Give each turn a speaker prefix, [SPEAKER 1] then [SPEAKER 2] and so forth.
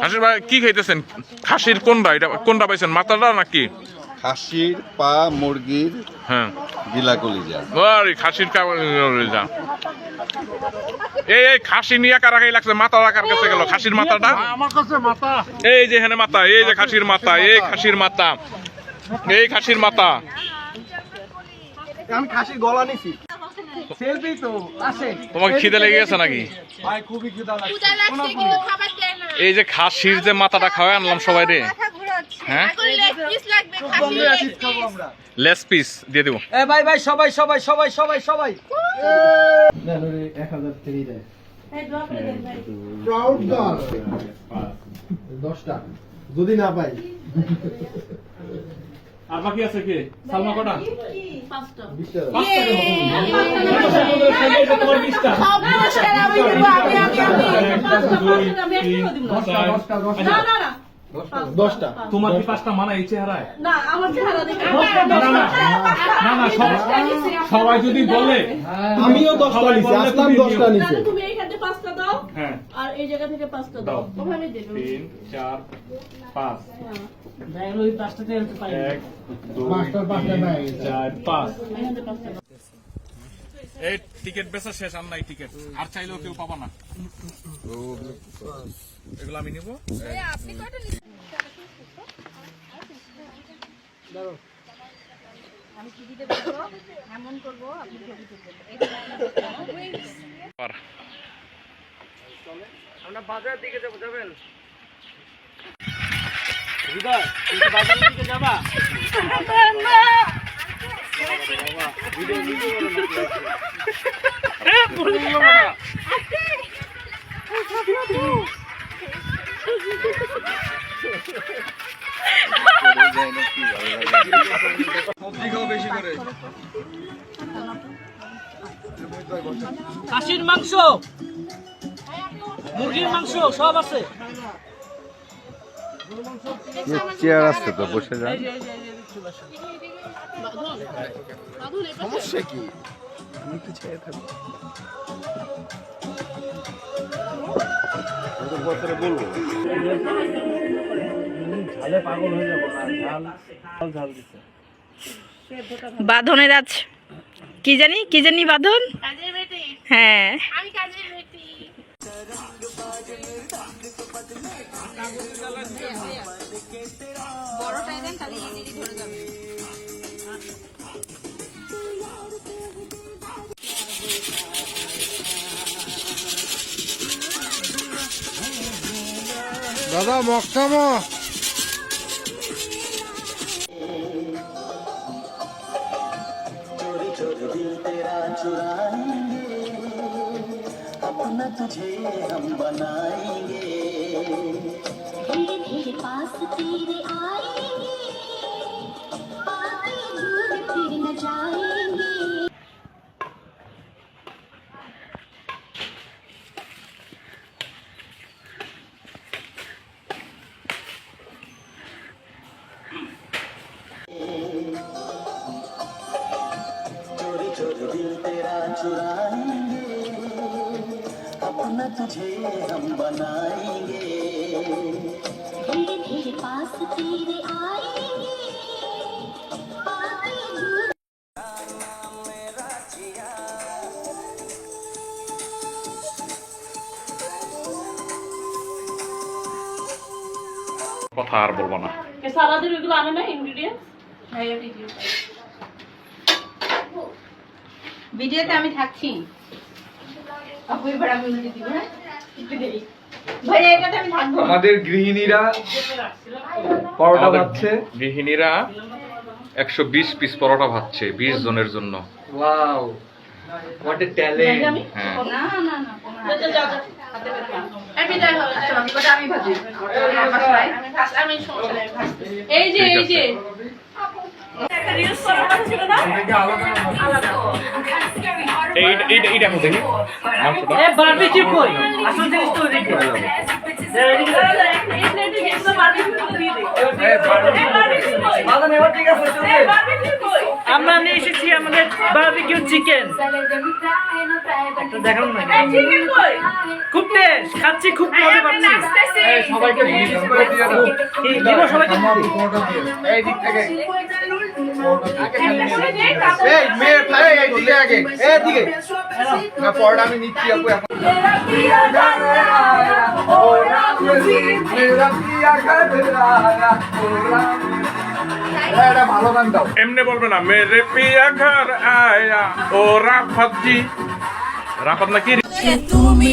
[SPEAKER 1] হাসির ভাই কি খাইতেছেন? খাসির কোনটা? এটা কোনটা পাইছেন, মাথাটা নাকি?
[SPEAKER 2] খাসির পা, মুরগির
[SPEAKER 1] হ্যাঁ
[SPEAKER 2] গিলা কলিজা।
[SPEAKER 1] আরে খাসির কলিজা। এই খাসি নিয়ে কারা খাই লাগছে? মাথাটা কার কাছে গেল? খাসির মাথাটা
[SPEAKER 3] আমার কাছে মাথা।
[SPEAKER 1] এই যে এখানে মাথা, এই যে খাসির মাথা, এই খাসির মাথা, এই খাসির মাথা।
[SPEAKER 3] আমি খাসির গলা নিছি। সেলফি তো আসে।
[SPEAKER 1] তোমার খিদে লেগে গেছে নাকি?
[SPEAKER 3] ভাই খুবই খিদা লাগছে।
[SPEAKER 4] ক্ষুধা লাগছে কিন্তু খাবার দেয় না।
[SPEAKER 1] এই যে খাসির যে মাথাটা খাওয়াই আনলাম সবাই রে।
[SPEAKER 4] মাথা ঘোরাচ্ছে।
[SPEAKER 1] হ্যাঁ?
[SPEAKER 4] এখন লেগ পিস লাগবে,
[SPEAKER 3] খুব
[SPEAKER 4] খাসির
[SPEAKER 3] বন্ধু
[SPEAKER 4] লেগ
[SPEAKER 3] আছিস খাবো
[SPEAKER 4] পিস।
[SPEAKER 3] আমরা।
[SPEAKER 1] লেস পিস দিয়ে দেবো।
[SPEAKER 3] এ ভাই ভাই সবাই সবাই সবাই সবাই সবাই। না রে 1000 তেরি দেয়।
[SPEAKER 4] এই দোয়া করে দেন ভাই।
[SPEAKER 3] প্রাউড গার্ল 10টা যদি না পাই।
[SPEAKER 5] আর বাকি আছে কে? সালমা কটা?
[SPEAKER 4] পাঁচটা।
[SPEAKER 3] 20টা।
[SPEAKER 5] তোমার 20টা।
[SPEAKER 4] সব পুরস্কার আমি দেব, আমি। না না না।
[SPEAKER 3] 10টা।
[SPEAKER 5] তোমার কি 5টা মানা এই চেহারায়?
[SPEAKER 4] না আমার চেহারা দেখে।
[SPEAKER 5] না না সবাই যদি বলে
[SPEAKER 3] আমিও 10টা নিছি, আসলাম 10টা নিছে।
[SPEAKER 4] তাহলে তুমি এইখানে পাঁচটা দাও
[SPEAKER 5] হ্যাঁ
[SPEAKER 4] আর এই জায়গা থেকে পাঁচটা দাও। ওখানে দেব।
[SPEAKER 5] 3 4 5 1 2
[SPEAKER 3] পাঁচটার পাঁচটা নাই।
[SPEAKER 5] 4 5
[SPEAKER 4] এখানে পাঁচটা দাও।
[SPEAKER 1] এই টিকিট বেচা শেষ, আর নাই টিকিট, আর চাইলেও কেউ পাবা না। এগুলো আমি নিব।
[SPEAKER 4] আপনি কয়টা নিছেন? আমি কি দিতে বলবো? এমন করবো আপনি ছবি তুলবেন।
[SPEAKER 3] আমরা বাজার দিকে যাব, যাবেন? রিবা, তুমি বাজারের দিকে যাবা? ভিডিও করো না।
[SPEAKER 6] খাসির মাংস, মুরগির মাংস সব আছে।
[SPEAKER 2] চেয়ার আছে তো, বসে যান।
[SPEAKER 3] সমস্যা কি? আমি একটু ছেড়ে থাকবো।
[SPEAKER 2] বলবো
[SPEAKER 5] ঝালে পাগল হয়ে যাব না, ঝাল দিছে।
[SPEAKER 7] বাঁধনের আজ কি জানি বাঁধন।
[SPEAKER 4] কাজের বেটি।
[SPEAKER 7] হ্যাঁ
[SPEAKER 4] আমি কাজের বেটি। বড়টাই দেন, তাহলে ইজিলি ধরে যাবে।
[SPEAKER 3] দাদা মক্কামো
[SPEAKER 8] धीरे धीरे पास तेरे आएंगे, आगे दूर फिर न जाएंगे।
[SPEAKER 9] चोरी चोरी दिल तेरा चुराएंगे, अपना तुझे हम बनाएंगे।
[SPEAKER 8] धीरे धीरे पास तेरे आएंगे, आगे दूर।
[SPEAKER 1] কথা আর বলবো না।
[SPEAKER 4] সালাদের ওইগুলো আনে না ইনগ্রেডিয়েন্টস? হ্যাঁ এই ভিডিও। ভিডিওতে আমি থাকছি। আপু এবার আমি উল্টে দিব, হ্যাঁ? একটু দেরি। ভাই এটাতে আমি থাকবো।
[SPEAKER 3] আমাদের গৃহিণীরা পরোটা ভাজছে।
[SPEAKER 1] গৃহিণীরা 120 পিস পরোটা ভাজছে 20 জনের জন্য।
[SPEAKER 3] Wow, what a talent.
[SPEAKER 1] হ্যাঁ
[SPEAKER 4] না না না। যা যা যা। হাতে বের কর। এই বিদায় হবে। বাকিটা আমি ভাজি। আমি সমস্যা নাই, আমি ভাজতে। এই যে একটা রিলস করার কথা ছিল না? আলাদা।
[SPEAKER 1] এইটা দেখি মাংসটা।
[SPEAKER 6] এ বারবিকিউ কই? আসল জিনিস তো দেখো।
[SPEAKER 4] এই প্লেটে যেগুলো বারবিকিউ করে দিয়ে দে।
[SPEAKER 3] বাদাম এবার ঠিক আছে, চলবে।
[SPEAKER 4] বারবিকিউ কই?
[SPEAKER 6] আমরা নিয়ে এসেছি আমাদের বারবিকিউ চিকেন। দেখানো না, খুব টেস্ট, খাচ্ছি, খুব মজা পাচ্ছি।
[SPEAKER 3] সবাইকে মিক্স করে দিয়ে দাও।
[SPEAKER 6] দিব সবাইকে।
[SPEAKER 3] এই দিক থেকে এই মেয়ে ভাই এই দিকে আগে এই দিকে না পড়া আমি নিচ্ছি আপু এখন এটা ভালো গান দাও
[SPEAKER 1] এমনি বলবে না মেরে পিয়া ঘর আয়া ও রাফাত জি রাফাত নাকি
[SPEAKER 8] তুমি